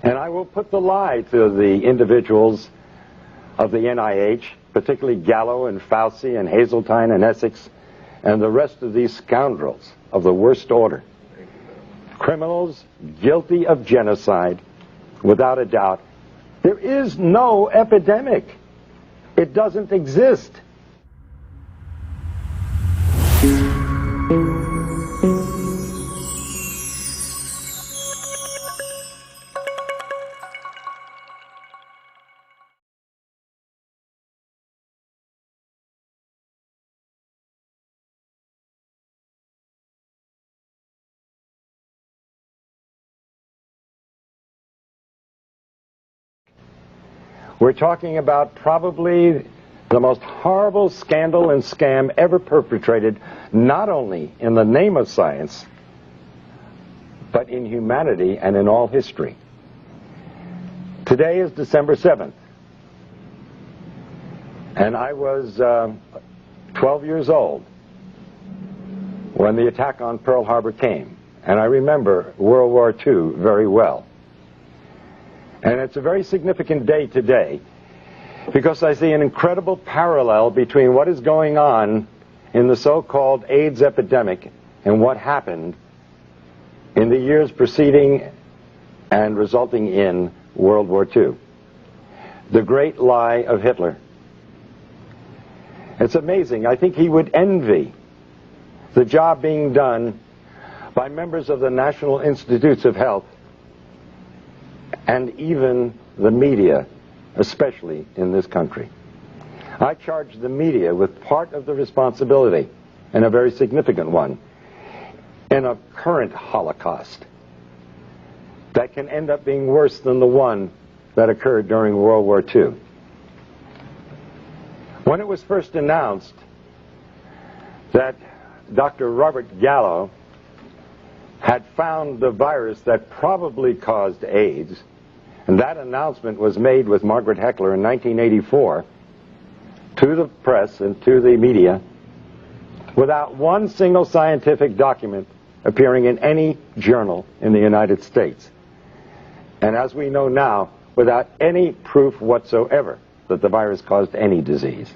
And I will put the lie to the individuals of the NIH, particularly Gallo and Fauci and Hazeltine and Essex, and the rest of these scoundrels of the worst order. Criminals guilty of genocide, without a doubt. There is no epidemic. It doesn't exist. We're talking about probably the most horrible scandal and scam ever perpetrated, not only in the name of science, but in humanity and in all history. Today is December 7th, and I was 12 years old when the attack on Pearl Harbor came, and I remember World War II very well. And it's a very significant day today because I see an incredible parallel between what is going on in the so-called AIDS epidemic and what happened in the years preceding and resulting in World War II. The great lie of Hitler. It's amazing. I think he would envy the job being done by members of the National Institutes of Health and even the media, especially in this country. I charge the media with part of the responsibility, and a very significant one, in a current Holocaust that can end up being worse than the one that occurred during World War II. When it was first announced that Dr. Robert Gallo had found the virus that probably caused AIDS, and that announcement was made with Margaret Heckler in 1984 to the press and to the media without one single scientific document appearing in any journal in the United States. And as we know now, without any proof whatsoever that the virus caused any disease.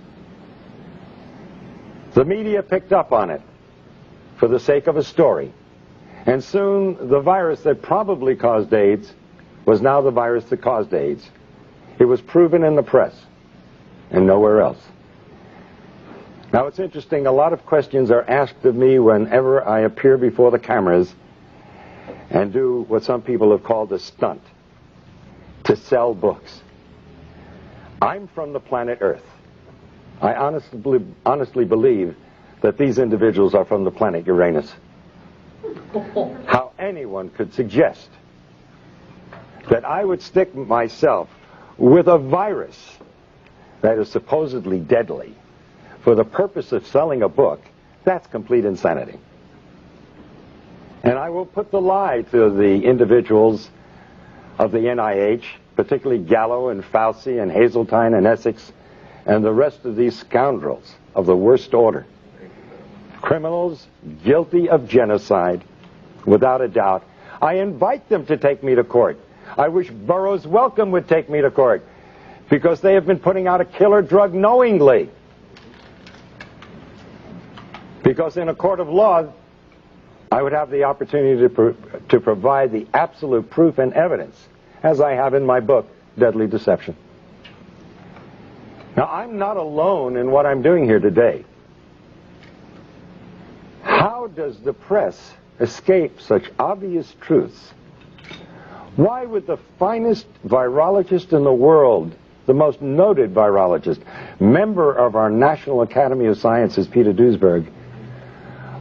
The media picked up on it for the sake of a story. And soon the virus that probably caused AIDS was now the virus that caused AIDS. It was proven in the press and nowhere else. Now it's interesting, a lot of questions are asked of me whenever I appear before the cameras and do what some people have called a stunt, to sell books. I'm from the planet Earth. I honestly believe that these individuals are from the planet Uranus. How anyone could suggest that I would stick myself with a virus that is supposedly deadly for the purpose of selling a book, that's complete insanity. And I will put the lie to the individuals of the NIH, particularly Gallo and Fauci and Hazeltine and Essex, and the rest of these scoundrels of the worst order. Criminals guilty of genocide, without a doubt. I invite them to take me to court. I wish Burroughs Wellcome would take me to court, because they have been putting out a killer drug knowingly. Because in a court of law, I would have the opportunity to provide the absolute proof and evidence, as I have in my book, Deadly Deception. Now, I'm not alone in what I'm doing here today. How does the press escape such obvious truths? Why would the finest virologist in the world, the most noted virologist, member of our National Academy of Sciences, Peter Duesberg,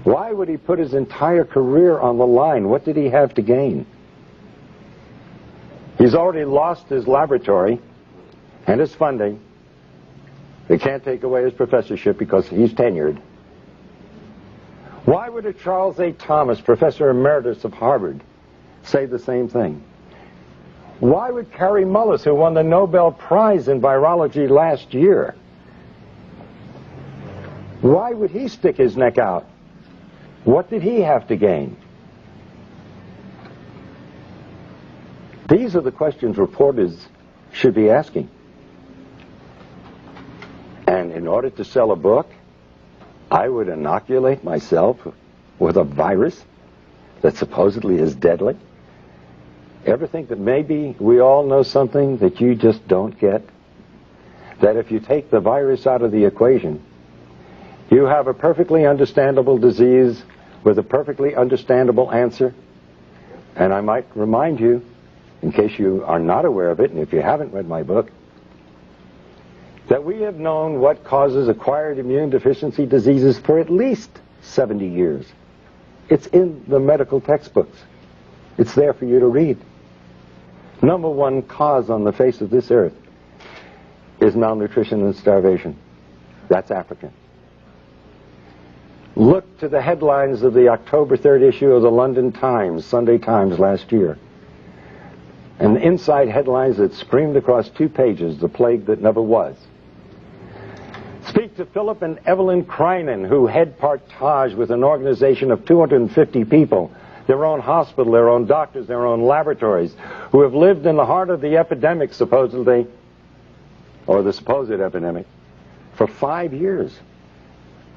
why would he put his entire career on the line? What did he have to gain? He's already lost his laboratory and his funding. They can't take away his professorship because he's tenured. Why would a Charles A. Thomas, professor emeritus of Harvard, say the same thing? Why would Kary Mullis, who won the Nobel Prize in virology last year, why would he stick his neck out? What did he have to gain? These are the questions reporters should be asking. And in order to sell a book, I would inoculate myself with a virus that supposedly is deadly. Ever think that maybe we all know something that you just don't get? That if you take the virus out of the equation, you have a perfectly understandable disease with a perfectly understandable answer. And I might remind you, in case you are not aware of it, and if you haven't read my book, that we have known what causes acquired immune deficiency diseases for at least 70 years. It's in the medical textbooks. It's there for you to read. Number one cause on the face of this earth is malnutrition and starvation. That's African. Look to the headlines of the October 3rd issue of the London Times, Sunday Times last year. And the inside headlines that screamed across 2 pages, the plague that never was. Speak to Philip and Evelyn Kreinen, who head Partage with an organization of 250 people, their own hospital, their own doctors, their own laboratories, who have lived in the heart of the epidemic, supposedly, or the supposed epidemic, for 5 years.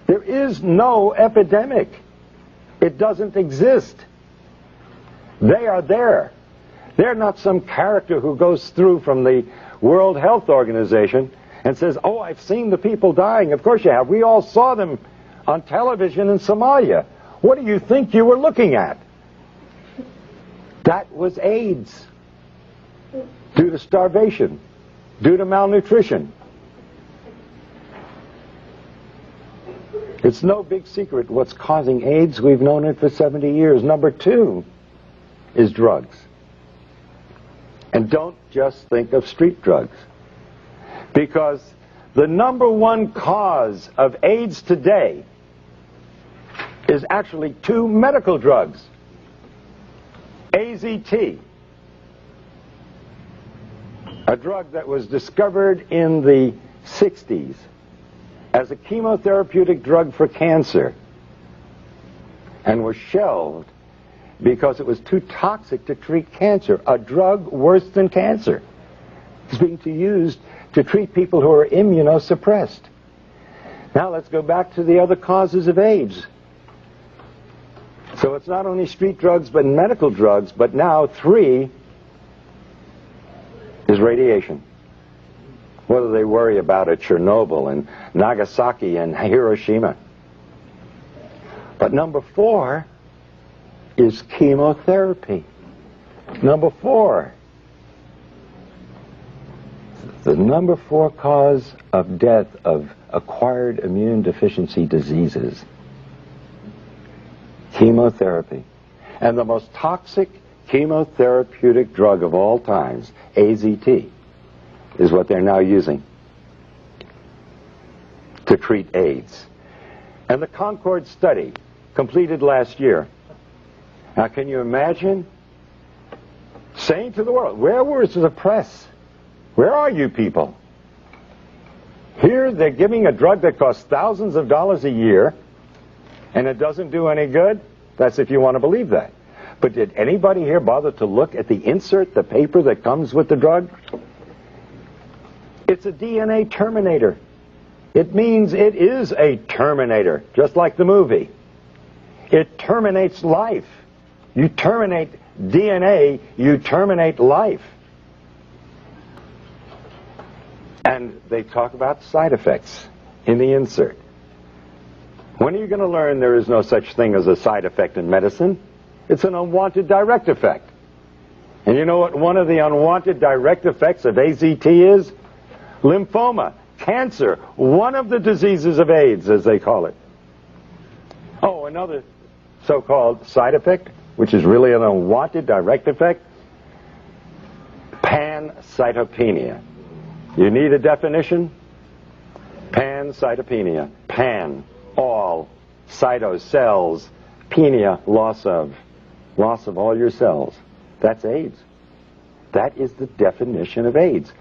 There is no epidemic. It doesn't exist. They are there. They're not some character who goes through from the World Health Organization and says, oh, I've seen the people dying. Of course you have. We all saw them on television in Somalia. What do you think you were looking at? That was AIDS. Due to starvation. Due to malnutrition. It's no big secret what's causing AIDS. We've known it for 70 years. Number 2 is drugs. And don't just think of street drugs. Because the number one cause of AIDS today is actually 2 medical drugs. AZT, a drug that was discovered in the 60s as a chemotherapeutic drug for cancer and was shelved because it was too toxic to treat cancer. A drug worse than cancer is being used to treat people who are immunosuppressed. Now let's go back to the other causes of AIDS. So it's not only street drugs but medical drugs, but now 3 is radiation. What do they worry about at Chernobyl and Nagasaki and Hiroshima? But number 4 is chemotherapy. Number 4. The number 4 cause of death of acquired immune deficiency diseases. Chemotherapy. And the most toxic chemotherapeutic drug of all times, AZT, is what they're now using to treat AIDS. And the Concord study, completed last year. Now, can you imagine saying to the world, where was the press? Where are you people? Here they're giving a drug that costs thousands of dollars a year, and it doesn't do any good? That's if you want to believe that. But did anybody here bother to look at the insert, the paper that comes with the drug? It's a DNA terminator. It means it is a terminator, just like the movie. It terminates life. You terminate DNA, you terminate life. And they talk about side effects in the insert. When are you going to learn there is no such thing as a side effect in medicine? It's an unwanted direct effect. And you know what one of the unwanted direct effects of AZT is? Lymphoma, cancer, one of the diseases of AIDS, as they call it. Oh, another so-called side effect, which is really an unwanted direct effect, pancytopenia. You need a definition? Pancytopenia. Pan, all, cyto, cells, penia, loss of all your cells. That's AIDS. That is the definition of AIDS.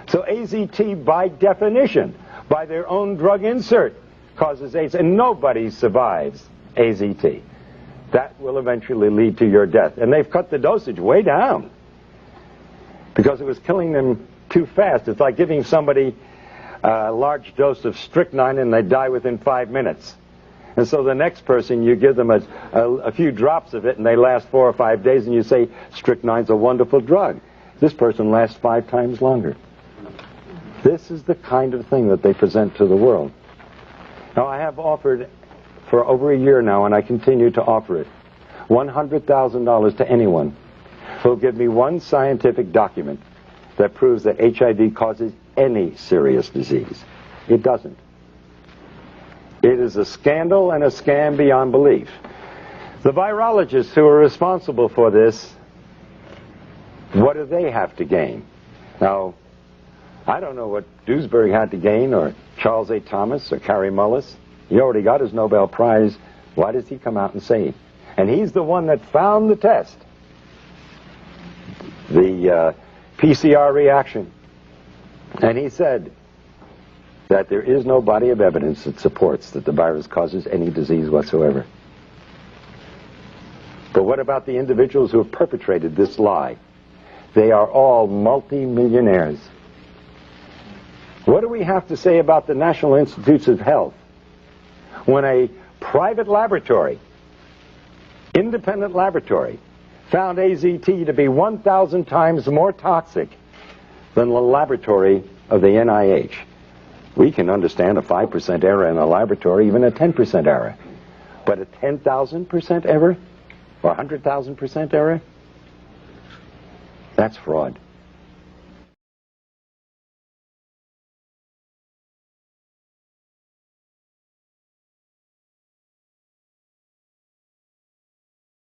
So AZT, by definition, by their own drug insert, causes AIDS, and nobody survives AZT. That will eventually lead to your death. And they've cut the dosage way down. because it was killing them too fast. It's like giving somebody a large dose of strychnine and they die within 5 minutes. And so the next person, you give them a few drops of it and they last 4 or 5 days, and you say, strychnine's a wonderful drug. This person lasts 5 times longer. This is the kind of thing that they present to the world. Now, I have offered for over a year now, and I continue to offer it, $100,000 to anyone who will give me one scientific document that proves that HIV causes any serious disease. It doesn't. It is a scandal and a scam beyond belief. The virologists who are responsible for this, what do they have to gain? Now, I don't know what Duesberg had to gain, or Charles A. Thomas, or Kary Mullis. He already got his Nobel Prize. Why does he come out and say it? And he's the one that found the test. The PCR reaction. And he said that there is no body of evidence that supports that the virus causes any disease whatsoever. But what about the individuals who have perpetrated this lie? They are all multi-millionaires. What do we have to say about the National Institutes of Health when a private laboratory, independent laboratory, found AZT to be 1,000 times more toxic than the laboratory of the NIH? We can understand a 5% error in a laboratory, even a 10% error. But a 10,000% error? Or 100,000% error? That's fraud.